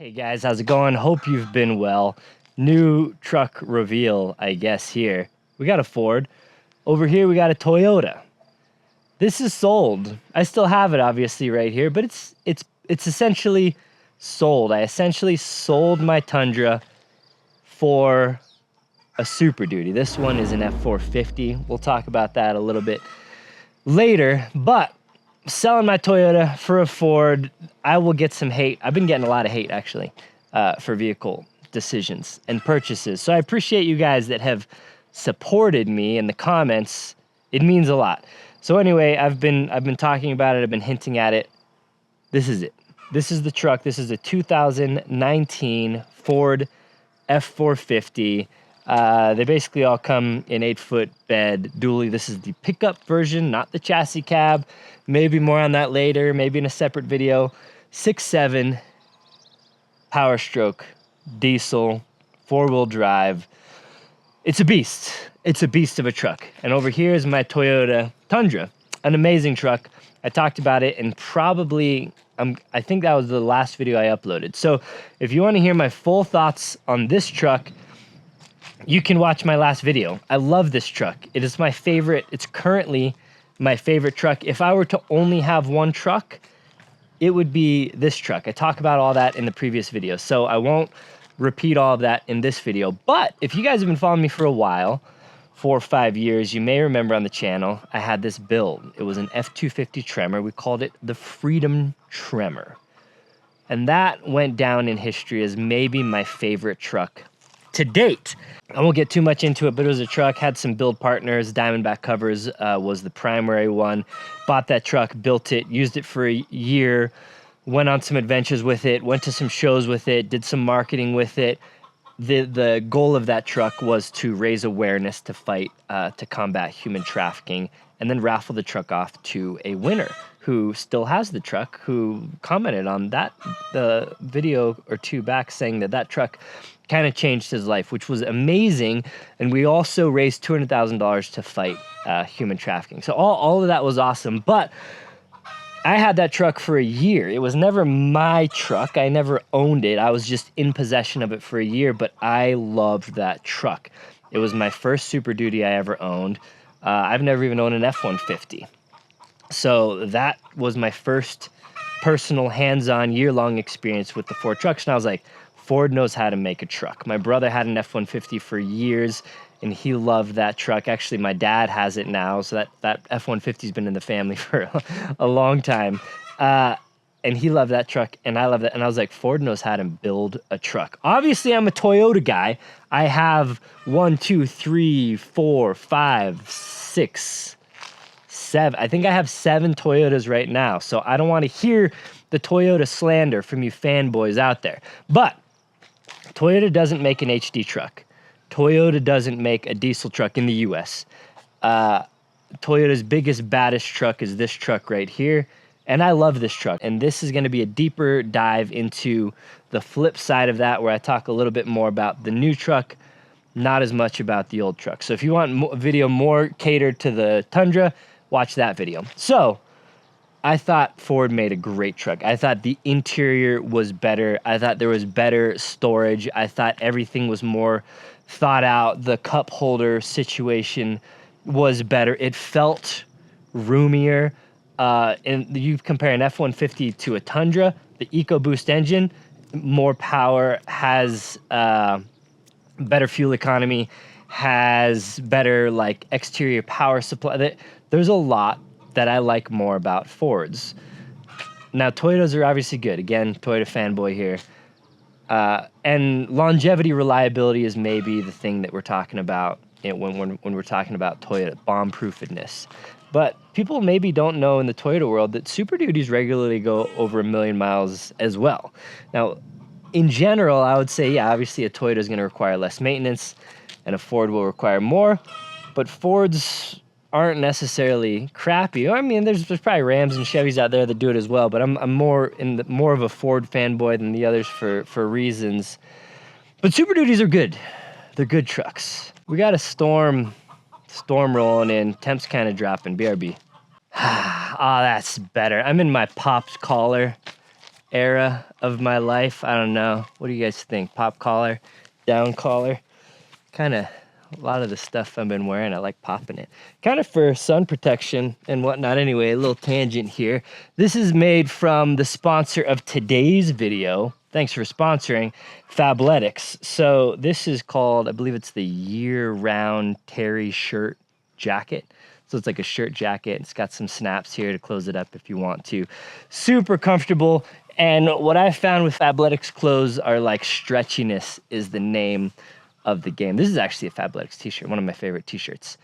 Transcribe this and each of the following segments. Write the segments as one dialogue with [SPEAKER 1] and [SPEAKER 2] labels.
[SPEAKER 1] Hey guys, how's it going? Hope you've been well. New truck reveal, I guess, here. We got a Ford. Over here we got a Toyota. This is sold. I still have it obviously right here, but it's essentially sold. I essentially sold my Tundra for a Super Duty. This one is an F450. We'll talk about that a little bit later, but selling my Toyota for a Ford, I will get some hate. I've been getting a lot of hate, actually, for vehicle decisions and purchases. So I appreciate you guys that have supported me in the comments. It means a lot. So anyway, I've been talking about it. I've been hinting at it. This is it. This is the truck. This is a 2019 Ford F450. They basically all come in 8-foot bed dually. This is the pickup version, not the chassis cab. Maybe more on that later, maybe in a separate video. 6.7 Powerstroke Diesel, 4-wheel drive. It's a beast. It's a beast of a truck. And over here is my Toyota Tundra, an amazing truck. I talked about it and probably, I think that was the last video I uploaded. So if you want to hear my full thoughts on this truck, you can watch my last video. I love this truck. It is my favorite. It's currently my favorite truck. If I were to only have one truck, it would be this truck. I talk about all that in the previous video, so I won't repeat all of that in this video. But if you guys have been following me for a while, 4 or 5 years, you may remember on the channel, I had this build. It was an F250 Tremor. We called it the Freedom Tremor. And that went down in history as maybe my favorite truck to date. I won't get too much into it, but it was a truck, had some build partners. Diamondback Covers was the primary one. Bought that truck, built it, used it for a year, went on some adventures with it, went to some shows with it, did some marketing with it. The goal of that truck was to raise awareness to fight, to combat human trafficking, and then raffle the truck off to a winner who still has the truck, who commented on that the video or two back saying that that truck kind of changed his life, which was amazing. And we also raised $200,000 to fight human trafficking. So all of that was awesome. But I had that truck for a year. It was never my truck. I never owned it. I was just in possession of it for a year, but I loved that truck. It was my first Super Duty I ever owned. I've never even owned an F150. So that was my first personal hands-on year-long experience with the Ford trucks. And I was like, Ford knows how to make a truck. My brother had an F-150 for years, and he loved that truck. Actually, my dad has it now, so that F-150's been in the family for a long time. And he loved that truck, and I love that. And I was like, Ford knows how to build a truck. Obviously, I'm a Toyota guy. I have 1, 2, 3, 4, 5, 6, 7. I think I have 7 Toyotas right now, so I don't want to hear the Toyota slander from you fanboys out there. But Toyota doesn't make an HD truck. Toyota doesn't make a diesel truck in the US. Toyota's biggest, baddest truck is this truck right here. And I love this truck. And this is going to be a deeper dive into the flip side of that, where I talk a little bit more about the new truck, not as much about the old truck. So if you want a video more catered to the Tundra, watch that video. So I thought Ford made a great truck. I thought the interior was better. I thought there was better storage. I thought everything was more thought out. The cup holder situation was better. It felt roomier. And you compare an F-150 to a Tundra, the EcoBoost engine, more power, has better fuel economy, has better like exterior power supply. There's a lot that I like more about Fords. Now, Toyotas are obviously good. Again, Toyota fanboy here. And longevity, reliability is maybe the thing that we're talking about when we're talking about Toyota, bomb-proofedness. But people maybe don't know in the Toyota world that Super Duties regularly go over 1 million miles as well. Now, in general, I would say, yeah, obviously a Toyota is going to require less maintenance, and a Ford will require more. But Fords aren't necessarily crappy. I mean, there's probably Rams and Chevys out there that do it as well, but I'm more of a Ford fanboy than the others for reasons. But Super Duties are good. They're good trucks. We got a storm rolling in. Temps kind of dropping. BRB. Ah, that's better. I'm in my popped collar, era of my life. I don't know. What do you guys think? Pop collar, down collar? Kind of a lot of the stuff I've been wearing, I like popping it. Kind of for sun protection and whatnot. Anyway, a little tangent here. This is made from the sponsor of today's video. Thanks for sponsoring, Fabletics. So this is called, I believe it's the year-round Terry shirt jacket. So it's like a shirt jacket. It's got some snaps here to close it up if you want to. Super comfortable. And what I found with Fabletics clothes are like stretchiness is the name of the game. This is actually a Fabletics t-shirt, one of my favorite t-shirts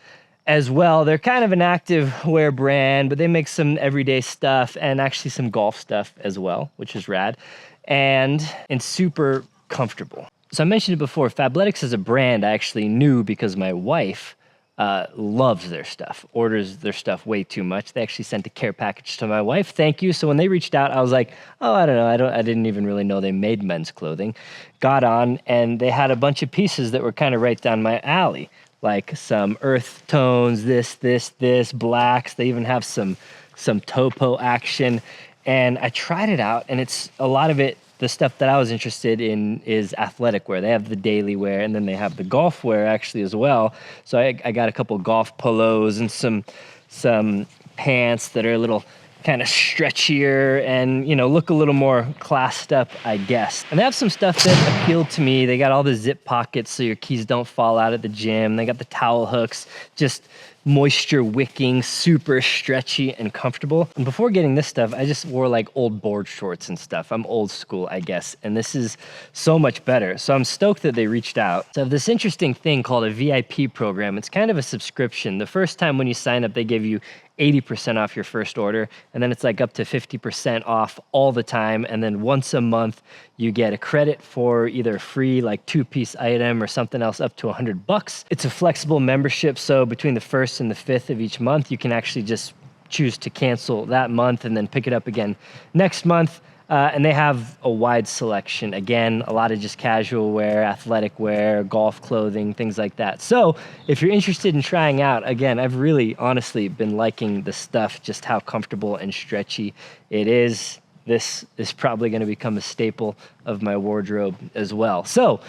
[SPEAKER 1] as well. They're kind of an active wear brand, but they make some everyday stuff and actually some golf stuff as well, which is rad and super comfortable. So I mentioned it before, Fabletics is a brand I actually knew because my wife loves their stuff, orders their stuff way too much. They actually sent a care package to my wife. Thank you. So when they reached out, I was like, oh, I don't know. I didn't even really know they made men's clothing. Got on, and they had a bunch of pieces that were kind of right down my alley, like some earth tones, this, blacks. They even have some topo action. And I tried it out, and it's a lot of it. The stuff that I was interested in is athletic wear. They have the daily wear, and then they have the golf wear actually as well. So I got a couple golf polos and some pants that are a little kind of stretchier and, you know, look a little more classed up, I guess. And they have some stuff that appealed to me. They got all the zip pockets so your keys don't fall out at the gym. They got the towel hooks, just moisture wicking, super stretchy and comfortable. And before getting this stuff, I just wore like old board shorts and stuff. I'm old school, I guess. And this is so much better. So I'm stoked that they reached out. So I have this interesting thing called a VIP program. It's kind of a subscription. The first time when you sign up, they give you 80% off your first order, and then it's like up to 50% off all the time. And then once a month, you get a credit for either a free like 2-piece item or something else up to $100. It's a flexible membership, so between the 1st and the 5th of each month, you can actually just choose to cancel that month and then pick it up again next month. And they have a wide selection. Again, a lot of just casual wear, athletic wear, golf clothing, things like that. So if you're interested in trying out, again, I've really honestly been liking the stuff, just how comfortable and stretchy it is. This is probably going to become a staple of my wardrobe as well. So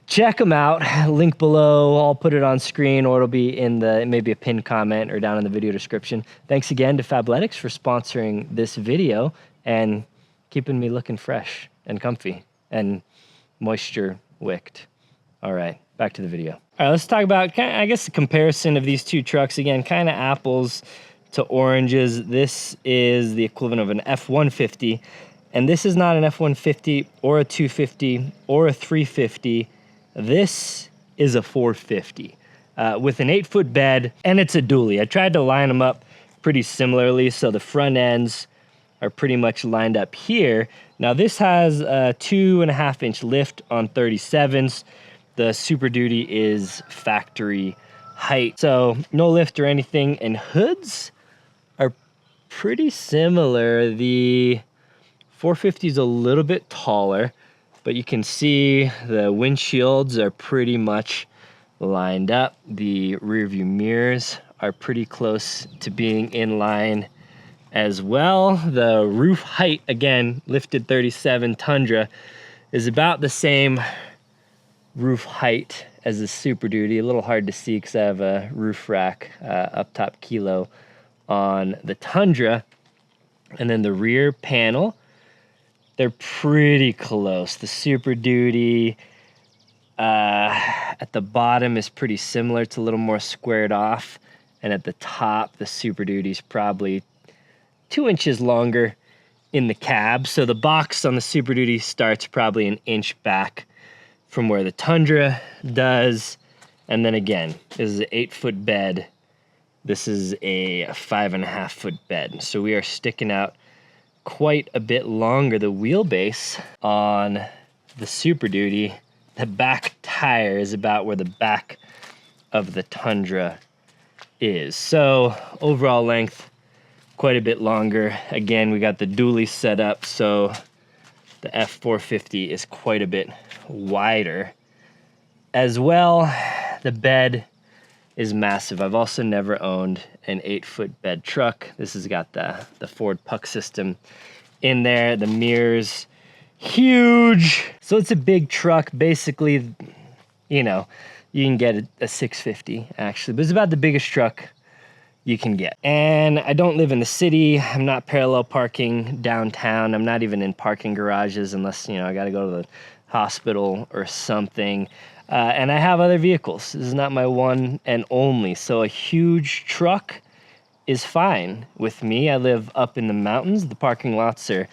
[SPEAKER 1] check them out. Link below. I'll put it on screen, or it'll be in the maybe a pinned comment or down in the video description. Thanks again to Fabletics for sponsoring this video and keeping me looking fresh and comfy and moisture wicked. All right, back to the video. All right, let's talk about, I guess, the comparison of these two trucks. Again, kind of apples to oranges. This is the equivalent of an F150, and this is not an F150 or a 250 or a 350. This is a 450 with an 8-foot bed, and it's a dually. I tried to line them up pretty similarly, so the front ends are pretty much lined up here. Now this has a 2.5-inch lift on 37s. The Super Duty is factory height, so no lift or anything, and hoods are pretty similar. The 450 is a little bit taller, but you can see the windshields are pretty much lined up. The rear view mirrors are pretty close to being in line as well. The roof height, again, lifted 37 Tundra, is about the same roof height as the Super Duty. A little hard to see because I have a roof rack up top kilo on the Tundra. And then the rear panel, they're pretty close. The Super Duty at the bottom is pretty similar. It's a little more squared off. And at the top, the Super Duty is probably 2 inches longer in the cab. So the box on the Super Duty starts probably an inch back from where the Tundra does. And then again, this is an 8-foot bed. This is a 5.5-foot bed. So we are sticking out quite a bit longer. The wheelbase on the Super Duty, the back tire is about where the back of the Tundra is. So overall length, quite a bit longer. Again, we got the dually set up, so the F450 is quite a bit wider. As well, the bed is massive. I've also never owned an 8-foot bed truck. This has got the Ford puck system in there. The mirrors huge. So it's a big truck. Basically, you know, you can get a 650 actually, but it's about the biggest truck you can get. And I don't live in the city. I'm not parallel parking downtown. I'm not even in parking garages unless, you know, I got to go to the hospital or something. And I have other vehicles. This is not my one and only. So a huge truck is fine with me. I live up in the mountains. The parking lots are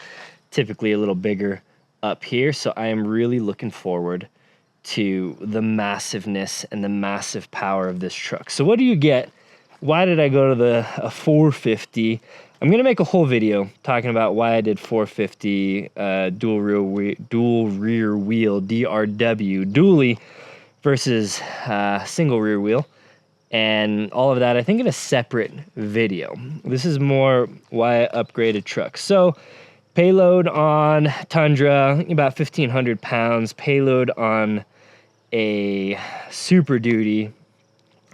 [SPEAKER 1] typically a little bigger up here. So I am really looking forward to the massiveness and the massive power of this truck. So what do you get? Why did I go to the 450? I'm gonna make a whole video talking about why I did 450 dual rear wheel DRW dually versus single rear wheel, and all of that I think in a separate video. This is more why I upgraded trucks. So payload on Tundra about 1,500 pounds. Payload on a Super Duty,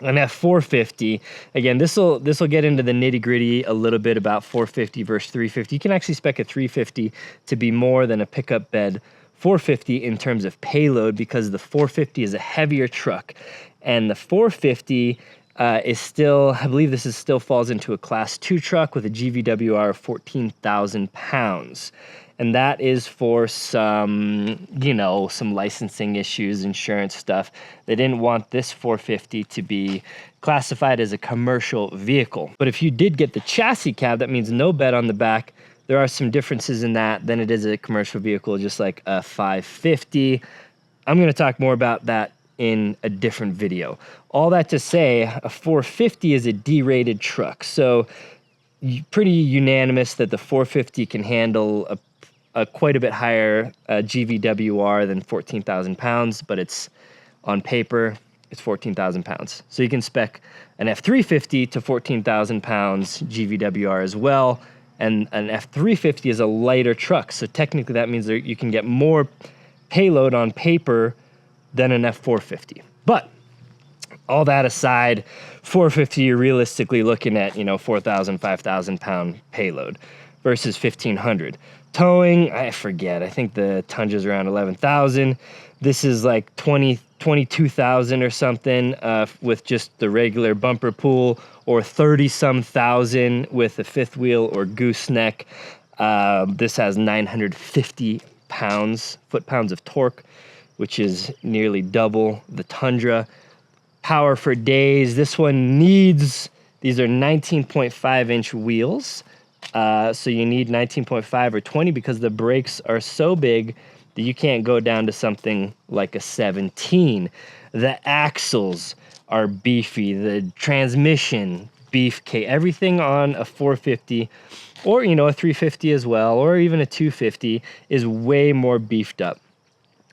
[SPEAKER 1] an F450. Again, this will get into the nitty gritty a little bit about 450 versus 350. You can actually spec a 350 to be more than a pickup bed 450 in terms of payload, because the 450 is a heavier truck, and the 450 is still, I believe this is still falls into a class 2 truck with a GVWR of 14,000 pounds. And that is for some, you know, some licensing issues, insurance stuff. They didn't want this 450 to be classified as a commercial vehicle. But if you did get the chassis cab, that means no bed on the back. There are some differences in that than it is a commercial vehicle, just like a 550. I'm going to talk more about that in a different video. All that to say, a 450 is a D-rated truck. So pretty unanimous that the 450 can handle a quite a bit higher GVWR than 14,000 pounds, but it's on paper, it's 14,000 pounds. So you can spec an F350 to 14,000 pounds GVWR as well, and an F350 is a lighter truck. So technically that means that you can get more payload on paper than an F450. But all that aside, 450, you're realistically looking at, you know, 4,000, 5,000 pound payload versus 1,500. Towing, I forget. I think the Tundra's around 11,000. This is like 22,000 or something with just the regular bumper pull, or 30-some thousand with a fifth wheel or gooseneck. This has 950 foot-pounds of torque, which is nearly double the Tundra. Power for days. This one needs, these are 19.5-inch wheels. So you need 19.5 or 20 because the brakes are so big that you can't go down to something like a 17. The axles are beefy, the transmission, beefcake, everything on a 450 or, you know, a 350 as well, or even a 250 is way more beefed up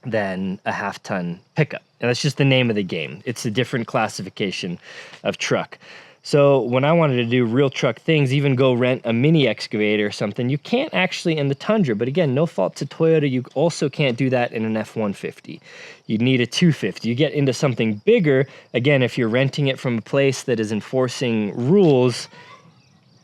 [SPEAKER 1] than a half-ton pickup. And that's just the name of the game. It's a different classification of truck. So when I wanted to do real truck things, even go rent a mini excavator or something, you can't actually in the Tundra. But again, no fault to Toyota, you also can't do that in an F150. You need a 250. You get into something bigger, again, if you're renting it from a place that is enforcing rules,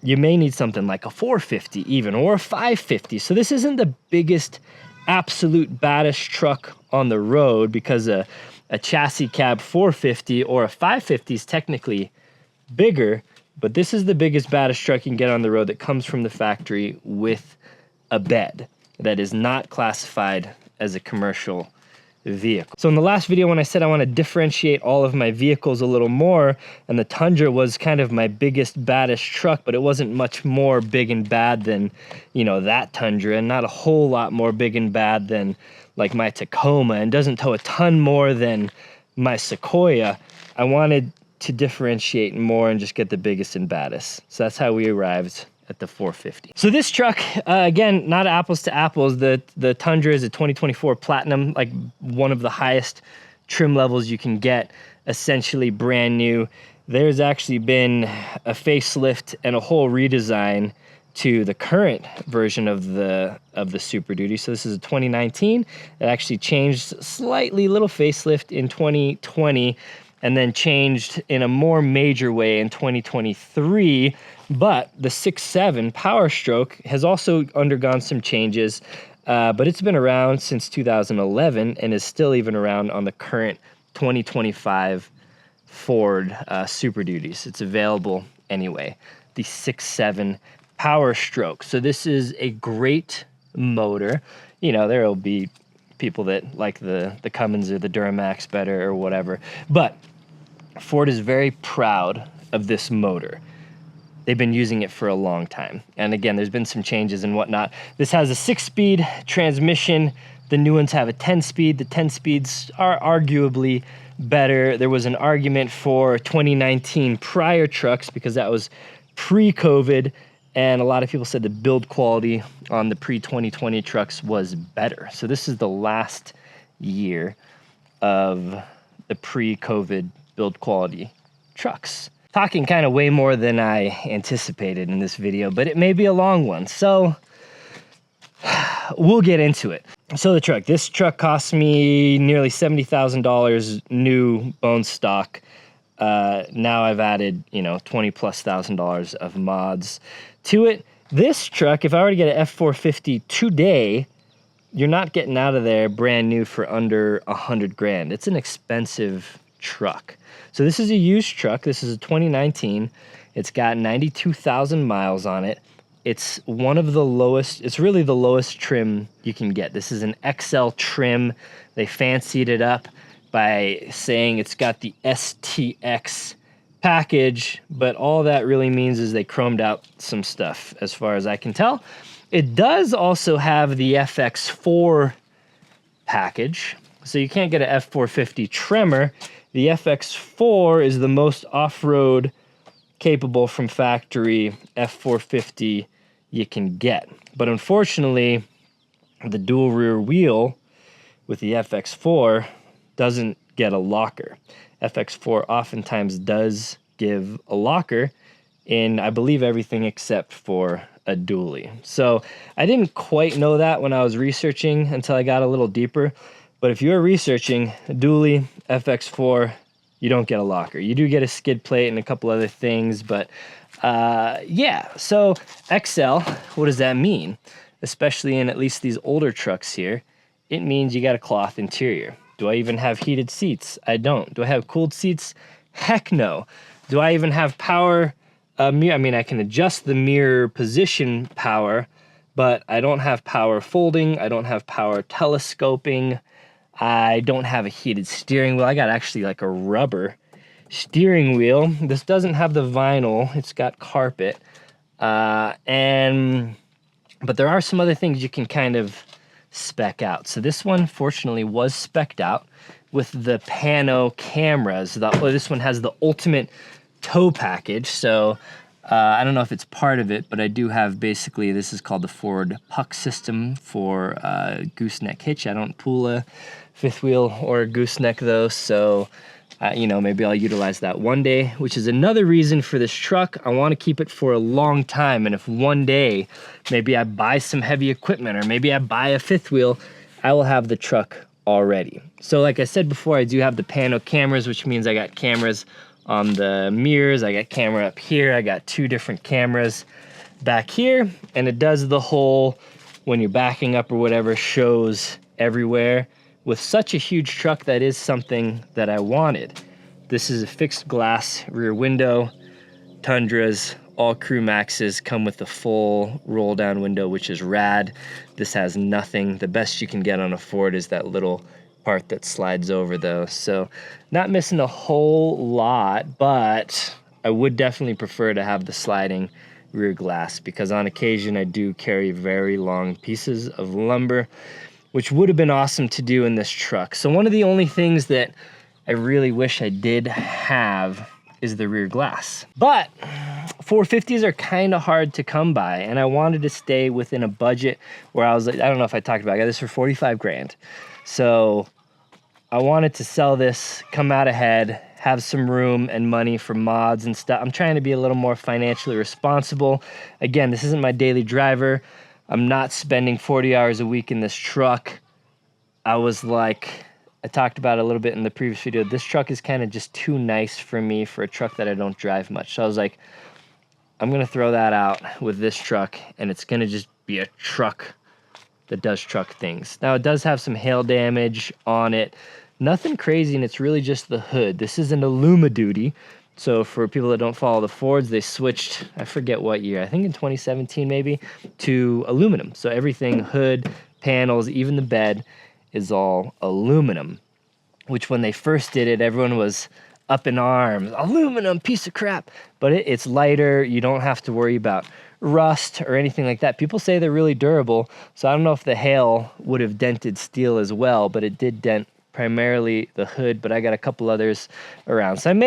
[SPEAKER 1] you may need something like a 450 even, or a 550. So this isn't the biggest, absolute baddest truck on the road, because a chassis cab 450 or a 550 is technically bigger, but this is the biggest, baddest truck you can get on the road that comes from the factory with a bed that is not classified as a commercial vehicle. So in the last video, when I said I want to differentiate all of my vehicles a little more, and the Tundra was kind of my biggest, baddest truck, but it wasn't much more big and bad than, you know, that Tundra, and not a whole lot more big and bad than like my Tacoma, and doesn't tow a ton more than my Sequoia. I wanted to differentiate more and just get the biggest and baddest. So that's how we arrived at the 450. So this truck, again, not apples to apples. The Tundra is a 2024 Platinum, like one of the highest trim levels you can get, essentially brand new. There's actually been a facelift and a whole redesign to the current version of the Super Duty. So this is a 2019. It actually changed slightly, little facelift in 2020, and then changed in a more major way in 2023. But the 6.7 Powerstroke has also undergone some changes. but it's been around since 2011 and is still even around on the current 2025 Ford Super Duties. It's available anyway. The 6.7 Powerstroke. So this is a great motor. You know, there will be people that like the Cummins or the Duramax better or whatever, but Ford is very proud of this motor. They've been using it for a long time. And again, there's been some changes and whatnot. This has a 6-speed transmission. The new ones have a 10-speed. The 10 speeds are arguably better. There was an argument for 2019 prior trucks because that was pre-COVID, and a lot of people said the build quality on the pre-2020 trucks was better. So this is the last year of the pre-COVID build quality trucks. Talking kind of way more than I anticipated in this video, but it may be a long one, so we'll get into it. So the truck, this truck cost me nearly $70,000 new bone stock. Now I've added, you know, $20,000+ of mods to it. This truck, if I were to get an F450 today, you're not getting out of there brand new for under 100 grand. It's an expensive truck. So this is a used truck. This is a 2019. It's got 92,000 miles on it. It's one of the lowest, it's really the lowest trim you can get. This is an XL trim. They fancied it up by saying it's got the STX package, but all that really means is they chromed out some stuff as far as I can tell. It does also have the FX4 package, so you can't get an F450 Tremor. The FX4 is the most off-road capable from factory F450 you can get. But unfortunately, the dual rear wheel with the FX4 doesn't get a locker. FX4 oftentimes does give a locker in, I believe, everything except for a dually. So I didn't quite know that when I was researching until I got a little deeper. But if you're researching a dually FX4, you don't get a locker. You do get a skid plate and a couple other things, but yeah. So XL, what does that mean? Especially in at least these older trucks here, it means you got a cloth interior. Do I even have heated seats? I don't. Do I have cooled seats? Heck no. Do I even have power mirror? I mean, I can adjust the mirror position power, but I don't have power folding. I don't have power telescoping. I don't have a heated steering wheel. I got actually like a rubber steering wheel. This doesn't have the vinyl. It's got carpet. But there are some other things you can kind of spec out. So this one, fortunately, was spec'd out with the pano cameras. This one has the ultimate tow package. So I don't know if it's part of it, but I do have basically, this is called the Ford Puck system for gooseneck hitch. I don't pull a fifth wheel or a gooseneck though, so you know, maybe I'll utilize that one day, which is another reason for this truck. I want to keep it for a long time, and if one day maybe I buy some heavy equipment or maybe I buy a fifth wheel, I will have the truck already. So like I said before, I do have the pano cameras, which means I got cameras on the mirrors. I got camera up here. I got 2 different cameras back here, and it does the whole, when you're backing up or whatever, shows everywhere. With such a huge truck, that is something that I wanted. This is a fixed glass rear window. Tundras, all Crew Maxes come with the full roll down window, which is rad. This has nothing. The best you can get on a Ford is that little part that slides over though. So not missing a whole lot, but I would definitely prefer to have the sliding rear glass because on occasion I do carry very long pieces of lumber, which would have been awesome to do in this truck. So one of the only things that I really wish I did have is the rear glass. But 450s are kind of hard to come by, and I wanted to stay within a budget where I was like, I don't know if I talked about it, I got this for 45 grand. So I wanted to sell this, come out ahead, have some room and money for mods and stuff. I'm trying to be a little more financially responsible. Again, this isn't my daily driver. I'm not spending 40 hours a week in this truck. I was like, I talked about it a little bit in the previous video. This truck is kind of just too nice for me for a truck that I don't drive much. So I was like, I'm going to throw that out with this truck, and it's going to just be a truck that does truck things. Now, it does have some hail damage on it. Nothing crazy, and it's really just the hood. This is an Illuma Duty. So for people that don't follow the Fords, they switched, I forget what year, I think in 2017 maybe, to aluminum. So everything, hood, panels, even the bed is all aluminum, which when they first did it, everyone was up in arms. Aluminum, piece of crap. But it's lighter. You don't have to worry about rust or anything like that. People say they're really durable, so I don't know if the hail would have dented steel as well, but it did dent primarily the hood, but I got a couple others around. So I'm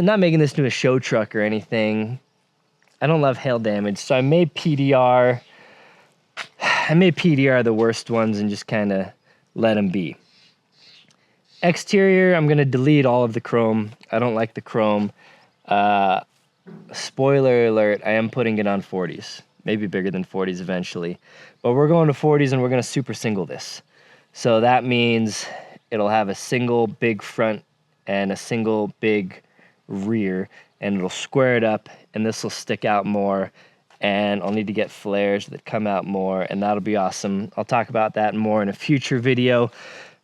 [SPEAKER 1] not making this into a show truck or anything. I don't love hail damage, so I made PDR the worst ones and just kind of let them be. Exterior, I'm going to delete all of the chrome. I don't like the chrome. Spoiler alert, I am putting it on 40s. Maybe bigger than 40s eventually. But we're going to 40s and we're going to super single this. So that means it'll have a single big front and a single big rear, and it'll square it up, and this will stick out more, and I'll need to get flares that come out more, and that'll be awesome. I'll talk about that more in a future video.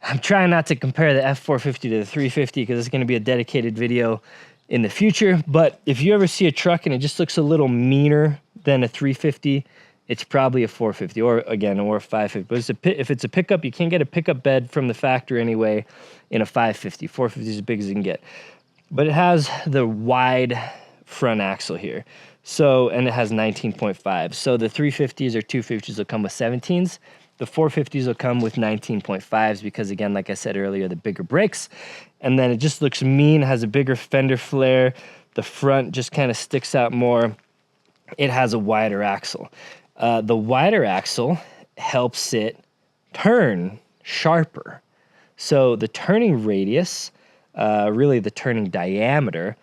[SPEAKER 1] I'm trying not to compare the F450 to the 350 because it's going to be a dedicated video in the future, but if you ever see a truck and it just looks a little meaner than a 350, it's probably a 450 or a 550. But if it's a pickup, you can't get a pickup bed from the factory anyway in a 550. 450 is as big as you can get. But it has the wide front axle here. So, and it has 19.5. So the 350s or 250s will come with 17s. The 450s will come with 19.5s because, again, like I said earlier, the bigger brakes. And then it just looks mean, has a bigger fender flare. The front just kind of sticks out more. It has a wider axle. The wider axle helps it turn sharper. So the turning radius, really the turning diameter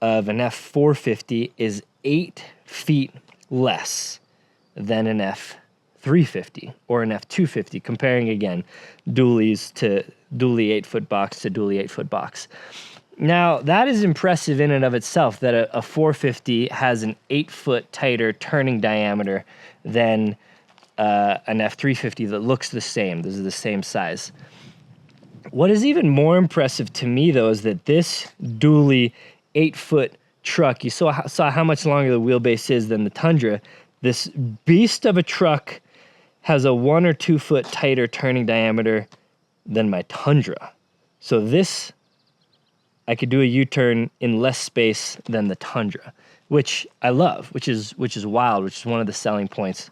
[SPEAKER 1] of an F450 is 8 feet less than an F350 or an F250, comparing again dualies to dually 8-foot box to dually 8-foot box. Now, that is impressive in and of itself that a 450 has an 8-foot tighter turning diameter than an F350 that looks the same. Those are the same size. What is even more impressive to me, though, is that this dually 8-foot truck, you saw how much longer the wheelbase is than the Tundra. This beast of a truck has a 1 or 2 foot tighter turning diameter than my Tundra. So this, I could do a U-turn in less space than the Tundra, which I love, which is wild, which is one of the selling points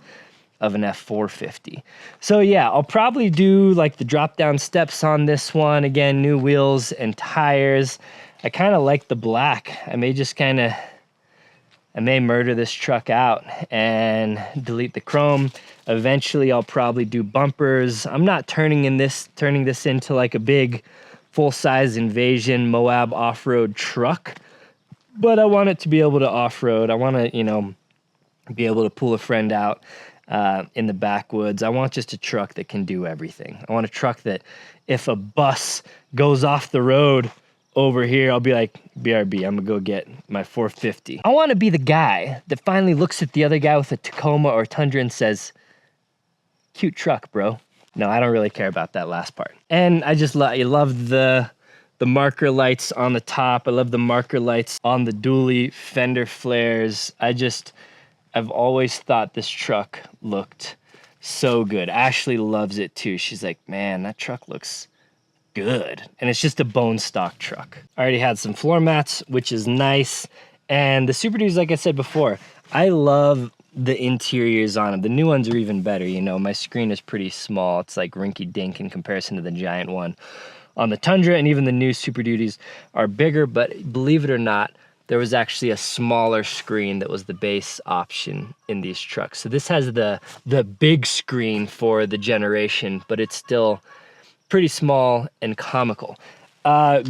[SPEAKER 1] of an F450. So yeah, I'll probably do like the drop down steps on this one. Again, new wheels and tires. I kind of like the black. I may murder this truck out and delete the chrome. Eventually I'll probably do bumpers. I'm not turning this into like a big full-size Invasion Moab off-road truck, but I want it to be able to off-road. I want to, be able to pull a friend out in the backwoods. I want just a truck that can do everything. I want a truck that if a bus goes off the road over here, I'll be like, BRB, I'm gonna go get my 450. I want to be the guy that finally looks at the other guy with a Tacoma or Tundra and says, cute truck, bro. No, I don't really care about that last part. And I love the marker lights on the top. I love the marker lights on the dually fender flares. I've always thought this truck looked so good. Ashley loves it too. She's like, man, that truck looks good. And it's just a bone stock truck. I already had some floor mats, which is nice. And the Super Duties, like I said before, I love the interiors on them. The new ones are even better. My screen is pretty small. It's like rinky dink in comparison to the giant one on the Tundra, and even the new Super Duties are bigger, but believe it or not, there was actually a smaller screen that was the base option in these trucks. So this has the big screen for the generation, but it's still pretty small and comical.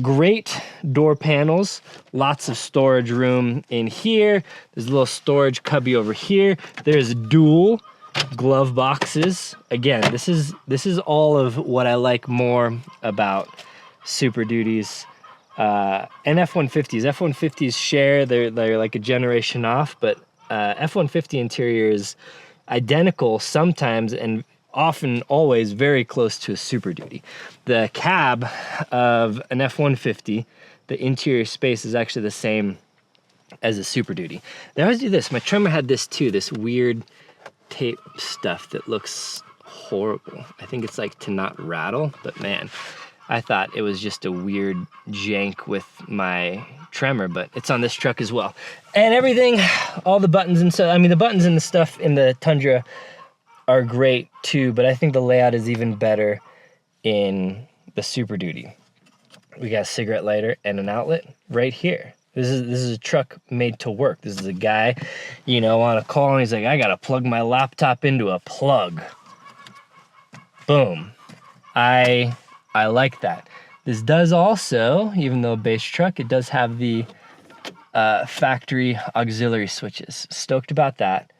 [SPEAKER 1] Great door panels, lots of storage room in here. There's a little storage cubby over here. There's dual glove boxes. Again, this is all of what I like more about Super Duties. And F150s. F150s share, they're like a generation off, but F150 interior is identical sometimes and often always very close to a Super Duty. The cab of an F150, the interior space is actually the same as a Super Duty. They always do this. My Tremor had this too, this weird tape stuff that looks horrible. I think it's like to not rattle, but man, I thought it was just a weird jank with my Tremor, but it's on this truck as well. And everything, all the buttons and so, I mean, the buttons and the stuff in the Tundra are great too, but I think the layout is even better in the Super Duty. We got a cigarette lighter and an outlet right here. This is a truck made to work. This is a guy, you know, on a call, and he's like, I gotta plug my laptop into a plug. Boom. I like that. This does also, even though a base truck, it does have the factory auxiliary switches. Stoked about that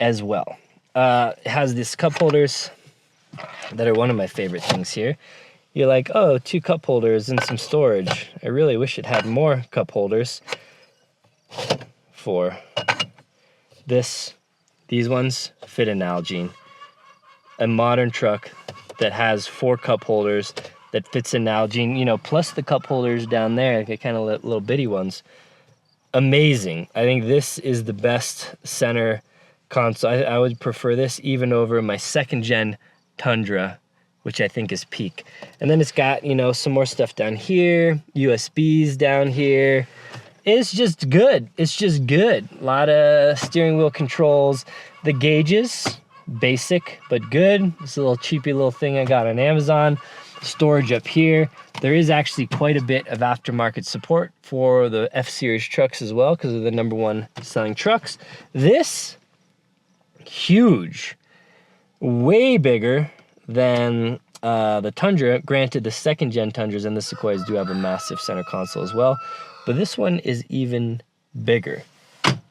[SPEAKER 1] as well. It has these cup holders that are one of my favorite things here. You're like, oh, 2 cup holders and some storage. I really wish it had more cup holders for this. These ones fit in Nalgene. A modern truck that has 4 cup holders that fits in Nalgene, you know, plus the cup holders down there, like kind of little bitty ones. Amazing. I think this is the best center console. I would prefer this even over my 2nd gen Tundra, which I think is peak. And then it's got, you know, some more stuff down here, USBs down here. It's just good. It's just good. A lot of steering wheel controls. The gauges, basic, but good. This little cheapy little thing I got on Amazon. Storage up here. There is actually quite a bit of aftermarket support for the F-Series trucks as well, because they're the #1 selling trucks. This, huge. Way bigger than the Tundra. Granted, the 2nd gen Tundras and the Sequoias do have a massive center console as well, but this one is even bigger.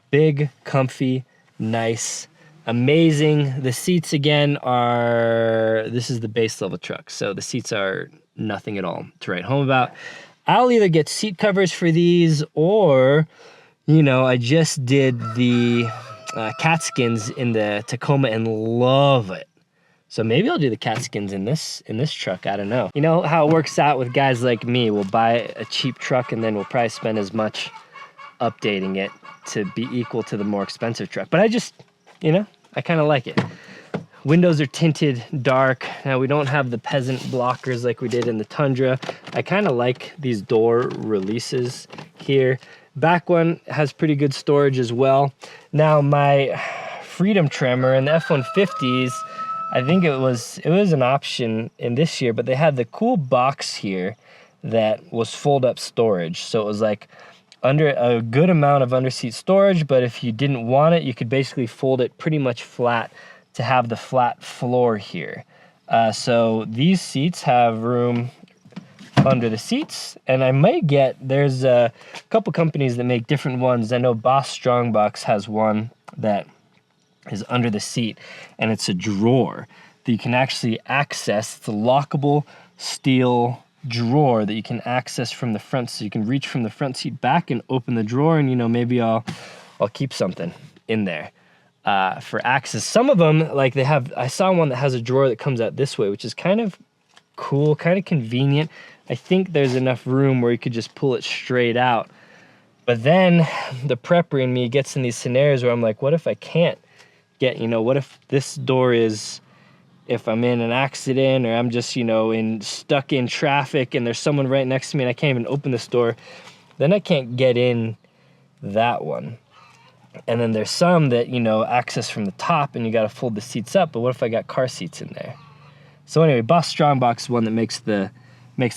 [SPEAKER 1] Big, comfy, nice, amazing. The seats again are, this is the base level truck, so the seats are nothing at all to write home about. I'll either get seat covers for these, or, you know, I just did the cat skins in the Tacoma and love it. So maybe I'll do the cat skins in this truck. I don't know. You know how it works out with guys like me. We'll buy a cheap truck and then we'll probably spend as much updating it to be equal to the more expensive truck. But I just, you know, I kind of like it. Windows are tinted dark. Now we don't have the peasant blockers like we did in the Tundra. I kind of like these door releases here. Back one has pretty good storage as well. Now my Freedom Tremor and the F150s, I think it was an option in this year, but they had the cool box here that was fold up storage. So it was like under a good amount of underseat storage, but if you didn't want it, you could basically fold it pretty much flat to have the flat floor here. So these seats have room under the seats, and I might get, there's a couple companies that make different ones. I know Boss Strongbox has one that is under the seat, and it's a drawer that you can actually access. It's a lockable steel drawer that you can access from the front, so you can reach from the front seat back and open the drawer, and you know, maybe I'll keep something in there for access. Some of them, like they have, I saw one that has a drawer that comes out this way, which is kind of cool, kind of convenient. I think there's enough room where you could just pull it straight out. But then the prepper in me gets in these scenarios where I'm like, what if I can't get, you know, what if this door is, if I'm in an accident or I'm just, you know, stuck in traffic and there's someone right next to me and I can't even open this door, then I can't get in that one. And then there's some that, you know, access from the top and you got to fold the seats up, but what if I got car seats in there? So anyway, Boss Strongbox is one that makes the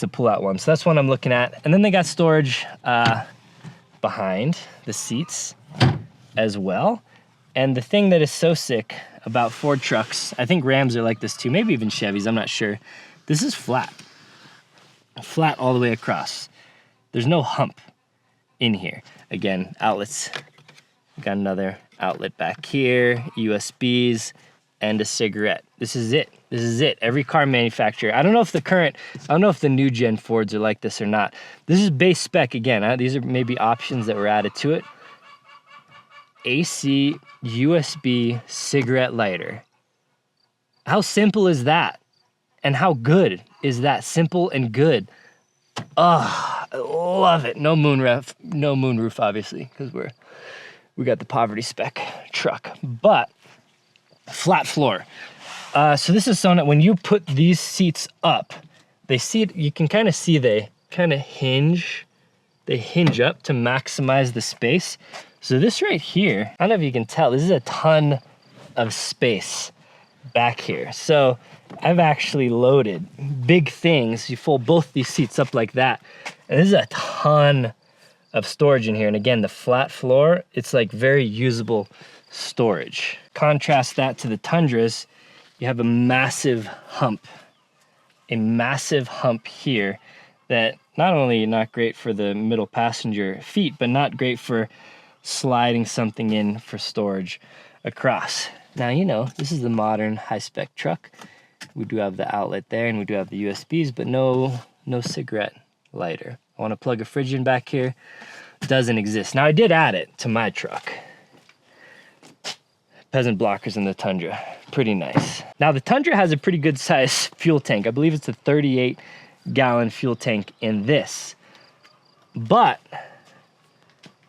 [SPEAKER 1] pull-out one. So that's one I'm looking at. And then they got storage behind the seats as well. And the thing that is so sick about Ford trucks, I think Rams are like this too, maybe even Chevys, I'm not sure. This is flat. Flat all the way across. There's no hump in here. Again, outlets. Got another outlet back here, USBs, and a cigarette. This is it. This is it. Every car manufacturer. I don't know if the new gen Fords are like this or not. This is base spec again. These are maybe options that were added to it. AC USB cigarette lighter. How simple is that? And how good is that? Simple and good. Oh, I love it. No moonroof, obviously, because we got the poverty spec truck, but flat floor. So this is so that when you put these seats up, you can kind of see they kind of hinge. They hinge up to maximize the space. So this right here, I don't know if you can tell, this is a ton of space back here. So I've actually loaded big things. You fold both these seats up like that, and this is a ton of storage in here. And again, the flat floor, it's like very usable storage. Contrast that to the Tundras, you have a massive hump here that not only not great for the middle passenger feet, but not great for sliding something in for storage across. Now, you know, this is the modern high-spec truck. We do have the outlet there, and we do have the USBs, but no cigarette lighter. I want to plug a fridge in back here. Doesn't exist. Now, I did add it to my truck. Peasant blockers in the Tundra. Pretty nice. Now, the Tundra has a pretty good size fuel tank. I believe it's a 38-gallon fuel tank in this. But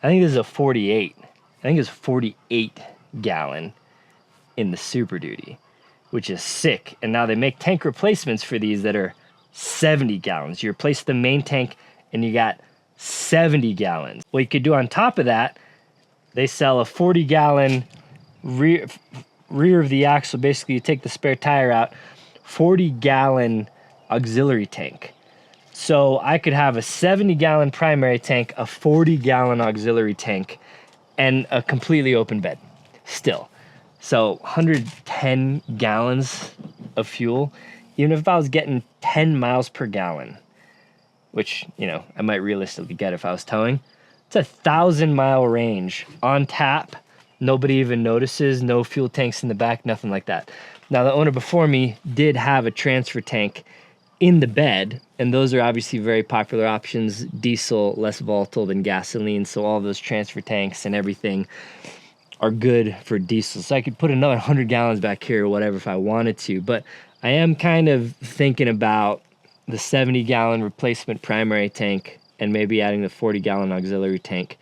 [SPEAKER 1] I think this is a 48. I think it's 48 gallon in the Super Duty, which is sick. And now they make tank replacements for these that are 70 gallons. You replace the main tank and you got 70 gallons. What you could do on top of that, they sell a 40-gallon rear of the axle. Basically, you take the spare tire out, 40-gallon auxiliary tank. So I could have a 70-gallon primary tank, a 40-gallon auxiliary tank, and a completely open bed still. So 110 gallons of fuel, even if I was getting 10 miles per gallon, which, you know, I might realistically get if I was towing, it's a 1,000-mile range on tap. Nobody even notices, no fuel tanks in the back, nothing like that. Now, the owner before me did have a transfer tank in the bed, and those are obviously very popular options. Diesel, less volatile than gasoline, so all those transfer tanks and everything are good for diesel. So I could put another 100 gallons back here or whatever if I wanted to, but I am kind of thinking about the 70-gallon replacement primary tank and maybe adding the 40-gallon auxiliary tank.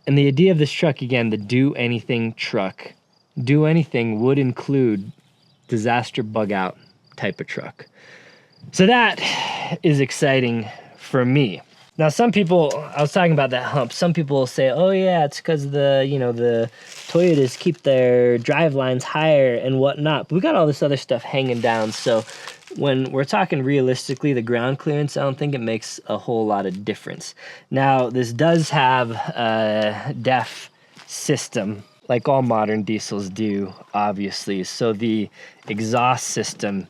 [SPEAKER 1] And the idea of this truck, again, the do anything truck, do anything would include disaster bug out type of truck. So that is exciting for me. Now, some people, I was talking about that hump, some people will say, oh yeah, it's because the Toyotas keep their drive lines higher and whatnot, but we got all this other stuff hanging down. So when we're talking realistically, the ground clearance, I don't think it makes a whole lot of difference. Now, this does have a DEF system, like all modern diesels do, obviously. So the exhaust system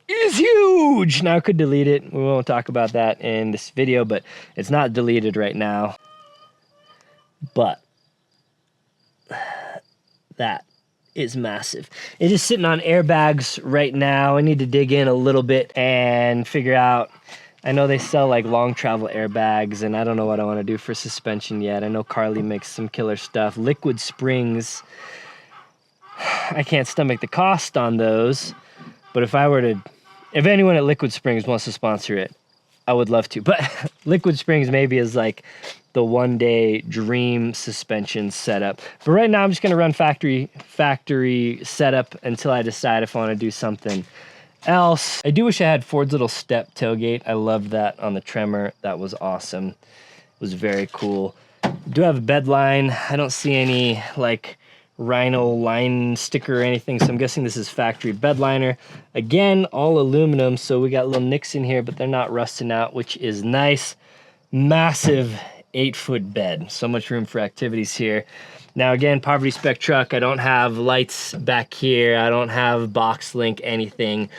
[SPEAKER 1] is huge. Now I could delete it. We won't talk about that in this video, but it's not deleted right now. But that is massive. It is sitting on airbags right now. I need to dig in a little bit and figure out. I know they sell like long travel airbags, and I don't know what I want to do for suspension yet. I know Carly makes some killer stuff. Liquid springs, I can't stomach the cost on those, but if anyone at Liquid Springs wants to sponsor it, I would love to. But Liquid Springs maybe is like the one-day dream suspension setup. But right now I'm just going to run factory setup until I decide if I want to do something else. I do wish I had Ford's little step tailgate. I loved that on the Tremor. That was awesome. It was very cool. I do have a bed line. I don't see any like Rhino line sticker or anything, so I'm guessing this is factory bed liner. Again, all aluminum, so we got little nicks in here, but they're not rusting out, which is nice. Massive 8-foot bed. So much room for activities here. Now again, poverty spec truck. I don't have lights back here. I don't have box link, anything,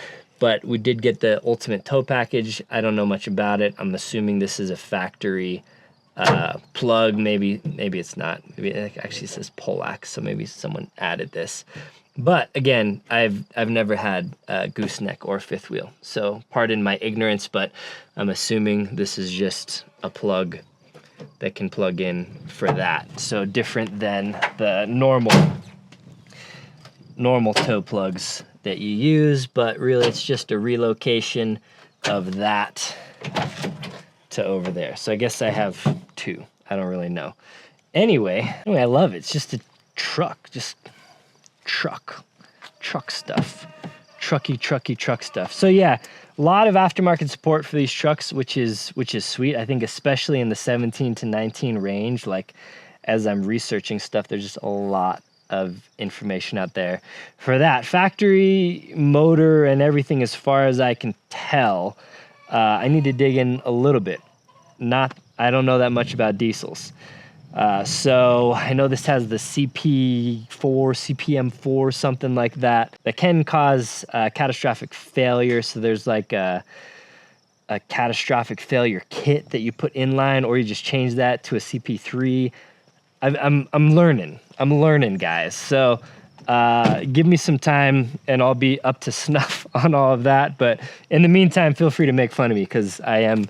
[SPEAKER 1] but we did get the ultimate tow package. I don't know much about it. I'm assuming this is a factory plug. Maybe it's not. Maybe it actually says Polac, so maybe someone added this. But again, I've never had a gooseneck or fifth wheel, so pardon my ignorance, but I'm assuming this is just a plug that can plug in for that. So different than the normal toe plugs that you use, but really it's just a relocation of that to over there. So I guess I have two. I don't really know. Anyway, I love it. It's just a truck, just truck stuff. Trucky truck stuff. So yeah, a lot of aftermarket support for these trucks, which is sweet. I think especially in the 17 to 19 range, like as I'm researching stuff, there's just a lot of information out there for that. Factory motor and everything, as far as I can tell, I need to dig in a little bit. I don't know that much about diesels. So I know this has the CPM4, something like that can cause catastrophic failure. So there's like a catastrophic failure kit that you put inline, or you just change that to a CP3. I'm learning, guys. So give me some time and I'll be up to snuff on all of that. But in the meantime, feel free to make fun of me, because I am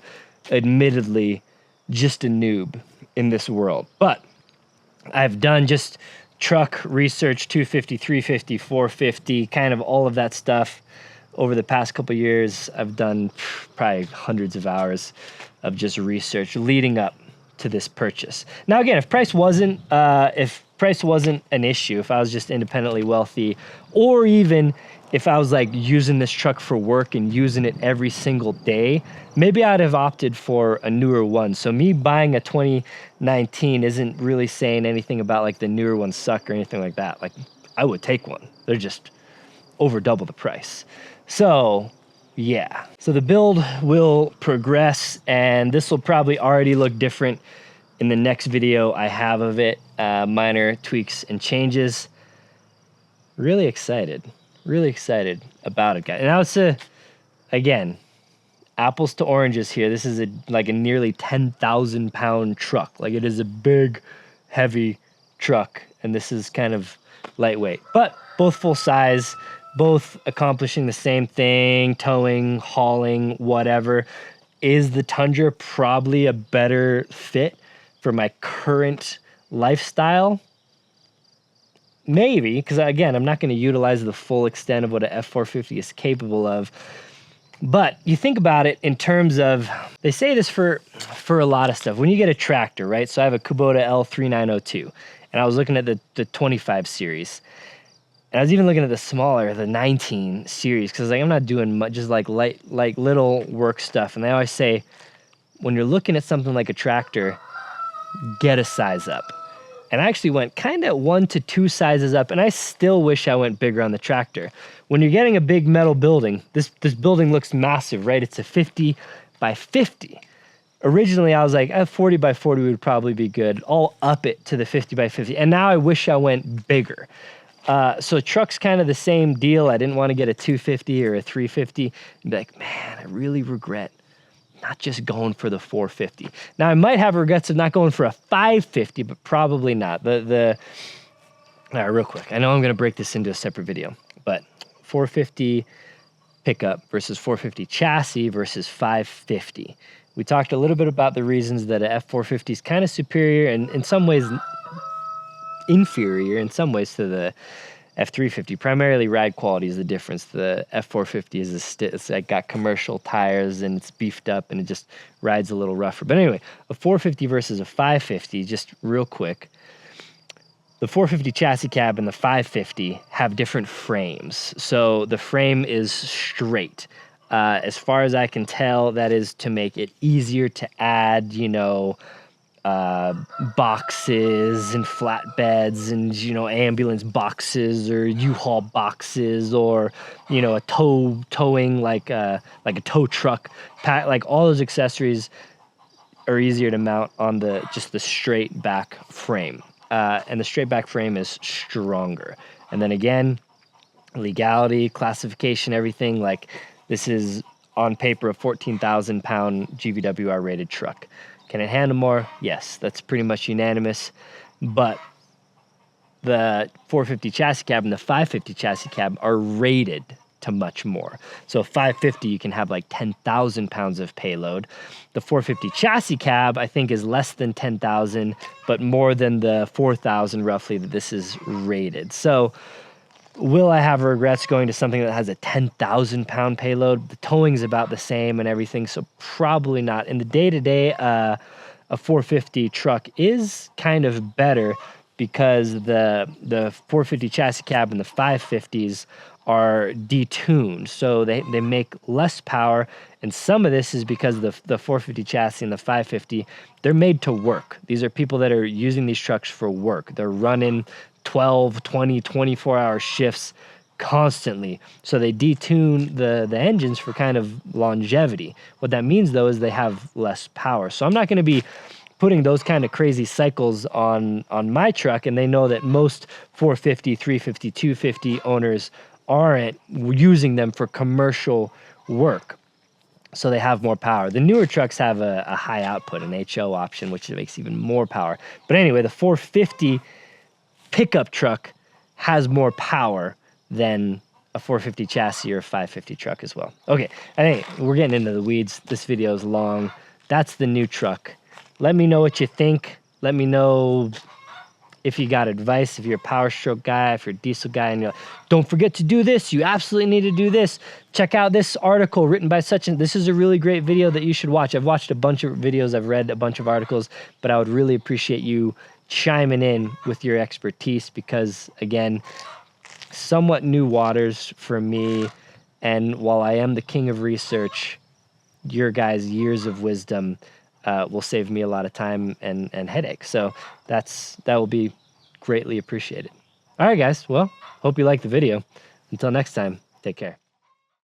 [SPEAKER 1] admittedly just a noob in this world. But I've done just truck research, 250, 350, 450, kind of all of that stuff over the past couple years. I've done probably hundreds of hours of just research leading up to this purchase. Now again, if price wasn't an issue, if I was just independently wealthy, or even if I was like using this truck for work and using it every single day, maybe I'd have opted for a newer one. So me buying a 2019 isn't really saying anything about like the newer ones suck or anything like that. Like, I would take one. They're just over double the price. So yeah, so the build will progress, and this will probably already look different in the next video I have of it. Minor tweaks and changes. Really excited about it, guys. And now it's again, apples to oranges here. This is like a nearly 10,000 pound truck. Like, it is a big, heavy truck, and this is kind of lightweight, but both full size, both accomplishing the same thing, towing, hauling, whatever. Is the Tundra probably a better fit for my current lifestyle? Maybe, because again, I'm not going to utilize the full extent of what an F450 is capable of. But you think about it in terms of, they say this for a lot of stuff. When you get a tractor, right? So I have a Kubota L3902, and I was looking at the 25 series. And I was even looking at the smaller, the 19 series, because like, I'm not doing much, just like little work stuff. And they always say, when you're looking at something like a tractor, get a size up. And I actually went kind of 1 to 2 sizes up, and I still wish I went bigger on the tractor. When you're getting a big metal building, this building looks massive, right? It's a 50 by 50. Originally, I was like, 40 by 40 would probably be good. I'll up it to the 50 by 50. And now I wish I went bigger. So truck's kind of the same deal. I didn't want to get a 250 or a 350 and be like, man, I really regret not just going for the 450. Now, I might have regrets of not going for a 550, but probably not. All right, real quick. I know I'm going to break this into a separate video, but 450 pickup versus 450 chassis versus 550. We talked a little bit about the reasons that a F450 is kind of superior and in some ways inferior in some ways to the F350. Primarily ride quality is the difference. The F450 is it's like got commercial tires and it's beefed up and it just rides a little rougher. But anyway, a 450 versus a 550, just real quick. The 450 chassis cab and the 550 have different frames. So the frame is straight. As far as I can tell, that is to make it easier to add, boxes and flatbeds and, ambulance boxes or U-Haul boxes or, a towing, like a tow truck. Like all those accessories are easier to mount on the straight back frame. And the straight back frame is stronger. And then again, legality, classification, everything, like this is on paper a 14,000 pound GVWR rated truck. Can it handle more? Yes, that's pretty much unanimous. But the 450 chassis cab and the 550 chassis cab are rated to much more. So 550, you can have like 10,000 pounds of payload. The 450 chassis cab, I think, is less than 10,000, but more than the 4,000 roughly that this is rated. So will I have regrets going to something that has a 10,000 pound payload? The towing is about the same and everything, so probably not. In the day-to-day, a 450 truck is kind of better because the 450 chassis cab and the 550s are detuned, so they make less power. And some of this is because the 450 chassis and the 550, they're made to work. These are people that are using these trucks for work. They're running 12, 20, 24-hour shifts constantly. So they detune the engines for kind of longevity. What that means, though, is they have less power. So I'm not going to be putting those kind of crazy cycles on my truck, and they know that most 450, 350, 250 owners aren't using them for commercial work. So they have more power. The newer trucks have a high output, an HO option, which makes even more power. But anyway, the 450 pickup truck has more power than a 450 chassis or a 550 truck as well. Okay, I think we're getting into the weeds. This video is long. That's the new truck. Let me know what you think. Let me know if you got advice, if you're a Powerstroke guy, if you're a diesel guy, and you're like, don't forget to do this. You absolutely need to do this. Check out this article written by such and this is a really great video that you should watch. I've watched a bunch of videos. I've read a bunch of articles, but I would really appreciate you chiming in with your expertise because, again, somewhat new waters for me. And while I am the king of research, your guys' years of wisdom will save me a lot of time and headache. So that will be greatly appreciated. All right, guys. Well, hope you liked the video. Until next time, take care.